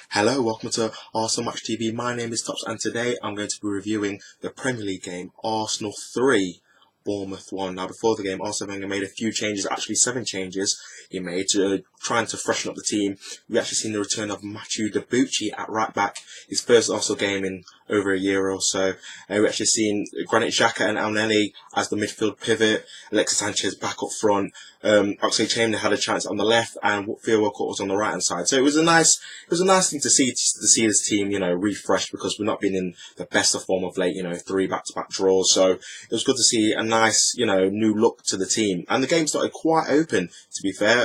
Hello, welcome to Arsenal Match TV. My name is Tops, and today I'm going to be reviewing the Premier League game, Arsenal 3, Bournemouth 1. Now, before the game, Arsene Wenger made a few changes, actually 7 changes he made, trying to freshen up the team. We actually seen the return of Mathieu Debuchy at right back, his first Arsenal game in over a year or so. We actually seen Granit Xhaka and Elneny as the midfield pivot, Alexis Sanchez back up front, Oxlade-Chamberlain had a chance on the left, and Theo Walcott was on the right hand side. So it was a nice thing to see this team, refreshed, because we've not been in the best of form of late, 3 back-to-back draws. So it was good to see a nice, new look to the team. And the game started quite open, to be fair.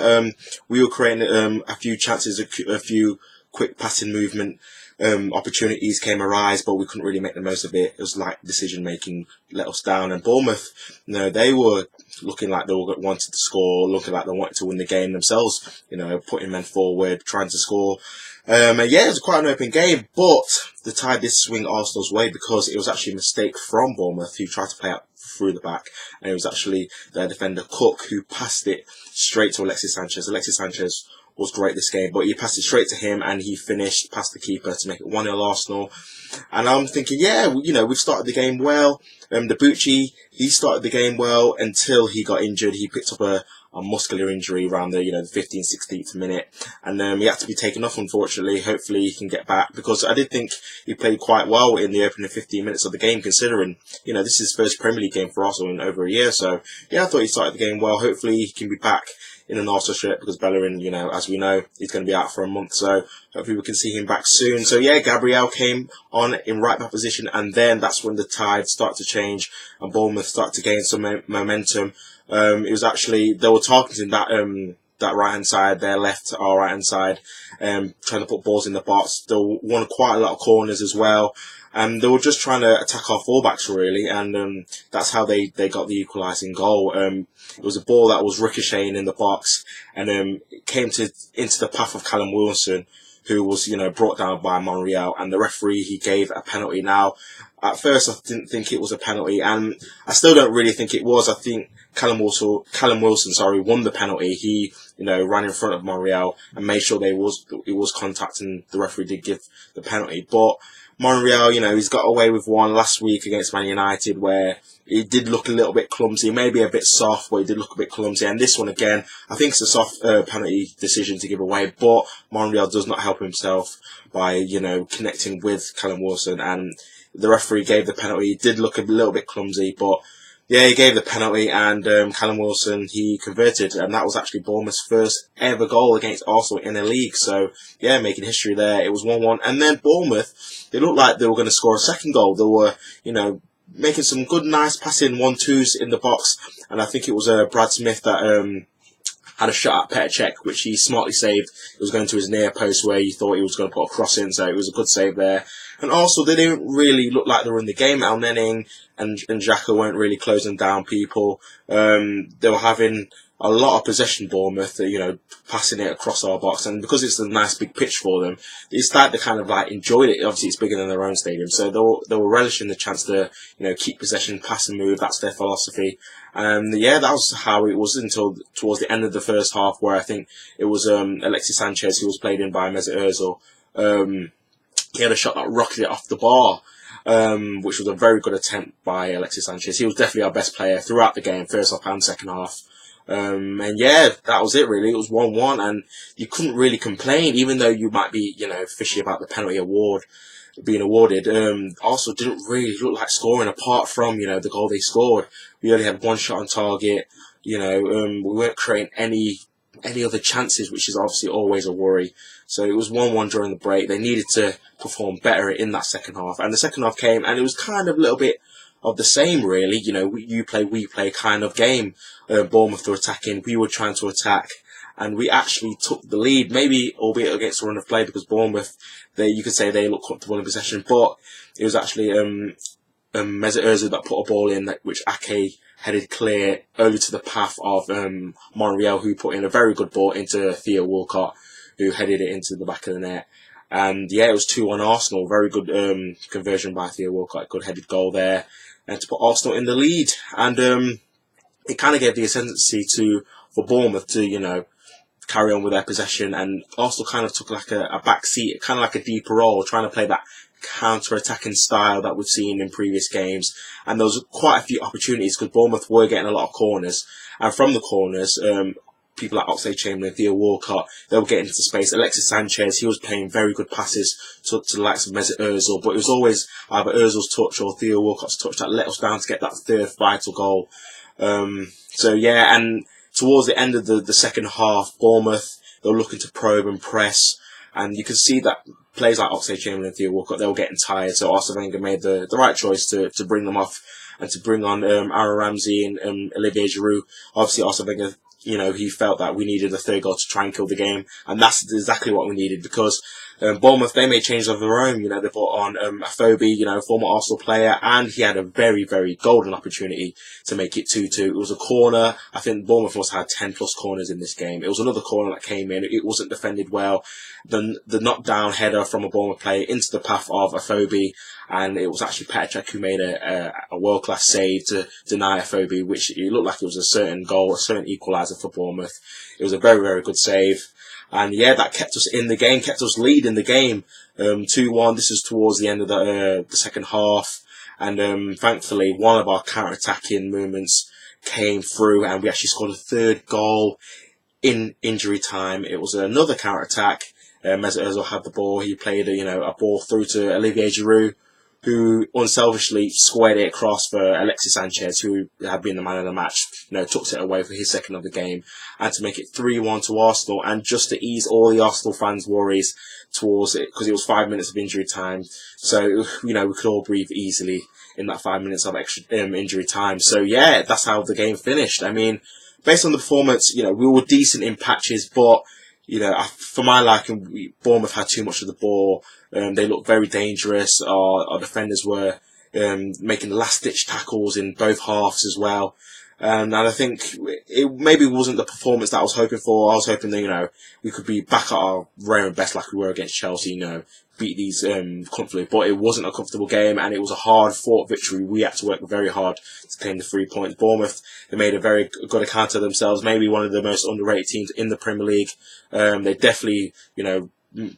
We were creating a few chances, a few quick passing movement opportunities came arise, but we couldn't really make the most of it. It was like decision making let us down. And Bournemouth, they were looking like they wanted to score, looking like they wanted to win the game themselves, putting men forward, trying to score. And yeah, it was quite an open game, but the tide did swing Arsenal's way, because it was actually a mistake from Bournemouth, who tried to play out through the back, and it was actually their defender Cook who passed it straight to Alexis Sanchez. Alexis Sanchez was great this game, but he passed it straight to him, and he finished past the keeper to make it 1-0 Arsenal. And I'm thinking, yeah, we've started the game well. Debuchy, he started the game well until he got injured. He picked up a muscular injury around the 15th, 16th minute, and he had to be taken off, unfortunately. Hopefully he can get back, because I did think he played quite well in the opening 15 minutes of the game, considering this is his first Premier League game for Arsenal in over a year. So yeah, I thought he started the game well. Hopefully he can be back in an Arsenal shirt, because Bellerin, as we know, he's going to be out for a month, so hopefully we can see him back soon. So yeah, Gabriel came on in right back position, and then that's when the tide started to change and Bournemouth started to gain some momentum. It was actually, they were targeting that right hand side, their left, our right hand side, trying to put balls in the box. They won quite a lot of corners as well. And they were just trying to attack our fullbacks, really, and that's how they got the equalising goal. It was a ball that was ricocheting in the box, and it came into the path of Callum Wilson, who was brought down by Monreal, and the referee, he gave a penalty. Now, at first I didn't think it was a penalty, and I still don't really think it was. I think Callum Wilson, won the penalty. He ran in front of Monreal and made sure it was contact, and the referee did give the penalty. But Monreal, he's got away with one last week against Man United, where he did look a little bit clumsy, maybe a bit soft, but he did look a bit clumsy. And this one, again, I think it's a soft penalty decision to give away, but Monreal does not help himself by, connecting with Callum Wilson, and the referee gave the penalty. He did look a little bit clumsy, but yeah, he gave the penalty, and Callum Wilson, he converted, and that was actually Bournemouth's first ever goal against Arsenal in the league. So yeah, making history there. It was 1-1, and then Bournemouth, they looked like they were going to score a second goal. They were, making some good, nice passing 1-2s in the box, and I think it was Brad Smith that had a shot at Petr Cech, which he smartly saved. It was going to his near post, where he thought he was going to put a cross in, so it was a good save there. And also, they didn't really look like they were in the game. Elneny and Xhaka weren't really closing down people. They were having a lot of possession, Bournemouth, passing it across our box. And because it's a nice big pitch for them, they started to kind of enjoyed it. Obviously, it's bigger than their own stadium, so they were relishing the chance to, keep possession, pass and move. That's their philosophy. And yeah, that was how it was until towards the end of the first half, where I think it was Alexis Sanchez, who was played in by Mesut Ozil. He had a shot that rocketed off the bar, which was a very good attempt by Alexis Sanchez. He was definitely our best player throughout the game, first half and second half. And yeah, that was it really. It was 1-1, and you couldn't really complain, even though you might be, fishy about the penalty award being awarded. Also didn't really look like scoring, apart from, the goal they scored. We only had one shot on target. We weren't creating any other chances, which is obviously always a worry. So it was 1-1 during the break. They needed to perform better in that second half, and the second half came, and it was kind of a little bit of the same, really. You play, we play kind of game. Bournemouth were attacking, we were trying to attack, and we actually took the lead, maybe albeit against a run of play, because Bournemouth, you could say they looked comfortable in possession, but it was actually Mesut Ozil that put a ball in, which Ake headed clear early to the path of Monreal, who put in a very good ball into Theo Walcott, who headed it into the back of the net. And yeah, it was 2-1 Arsenal. Very good conversion by Theo Walcott, good headed goal there, and to put Arsenal in the lead. And it kind of gave the ascendancy for Bournemouth to carry on with their possession, and Arsenal kind of took like a back seat, kind of like a deeper role, trying to play that counter-attacking style that we've seen in previous games. And there was quite a few opportunities because Bournemouth were getting a lot of corners, and from the corners, people like Oxlade-Chamberlain, Theo Walcott, they were getting into space. Alexis Sanchez, he was playing very good passes to the likes of Mesut Ozil, but it was always either Ozil's touch or Theo Walcott's touch that let us down to get that third vital goal. So yeah, and towards the end of the second half, Bournemouth, they were looking to probe and press, and you can see that players like Oxlade-Chamberlain and Theo Walcott, they were getting tired, so Arsene Wenger made the right choice to bring them off and to bring on Aaron Ramsey and Olivier Giroud. Obviously, Arsene Wenger, he felt that we needed a third goal to try and kill the game, and that's exactly what we needed, because Bournemouth, they made changes of their own. They brought on Afobe, former Arsenal player, and he had a very, very golden opportunity to make it 2-2. It was a corner. I think Bournemouth must have had 10 plus corners in this game. It was another corner that came in. It wasn't defended well. The knockdown header from a Bournemouth player into the path of Afobe, and it was actually Petr who made a world-class save to deny Afobe, which it looked like it was a certain goal, a certain equaliser for Bournemouth. It was a very, very good save. And yeah, that kept us in the game, kept us leading the game, 2-1. This is towards the end of the second half. And thankfully, one of our counter-attacking movements came through, and we actually scored a third goal in injury time. It was another counter-attack. Mesut Ozil had the ball. He played a ball through to Olivier Giroud, who unselfishly squared it across for Alexis Sanchez, who had been the man of the match, tucked it away for his second of the game, and to make it 3-1 to Arsenal, and just to ease all the Arsenal fans' worries towards it, because it was 5 minutes of injury time, so, we could all breathe easily in that 5 minutes of extra injury time. So yeah, that's how the game finished. I mean, based on the performance, we were decent in patches, but, for my liking, Bournemouth had too much of the ball. They looked very dangerous. Our defenders were making last-ditch tackles in both halves as well. And I think it maybe wasn't the performance that I was hoping for. I was hoping that, we could be back at our reign best like we were against Chelsea, beat these comfortably. But it wasn't a comfortable game, and it was a hard-fought victory. We had to work very hard to claim the 3 points. Bournemouth, they made a very good account of themselves, maybe one of the most underrated teams in the Premier League. They definitely,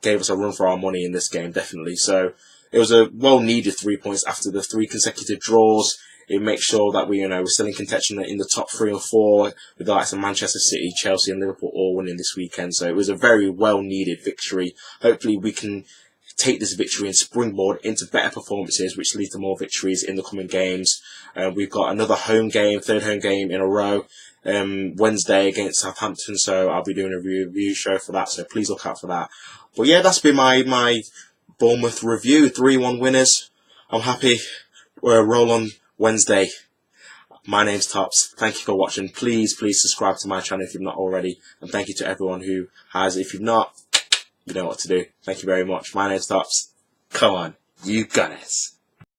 gave us a run for our money in this game, definitely. So it was a well-needed 3 points after the 3 consecutive draws. It makes sure that we're still in contention in the top 3 or 4 with the likes of Manchester City, Chelsea and Liverpool all winning this weekend. So it was a very well-needed victory. Hopefully we can take this victory and springboard into better performances, which lead to more victories in the coming games. We've got another home game, third home game in a row, Wednesday against Southampton. So I'll be doing a review show for that. So please look out for that. But yeah, that's been my Bournemouth review. 3-1 winners. I'm happy. We'll roll on Wednesday. My name's Tops. Thank you for watching. Please subscribe to my channel if you've not already. And thank you to everyone who has. If you've not, you know what to do. Thank you very much. My name's Tops. Come on. You got it.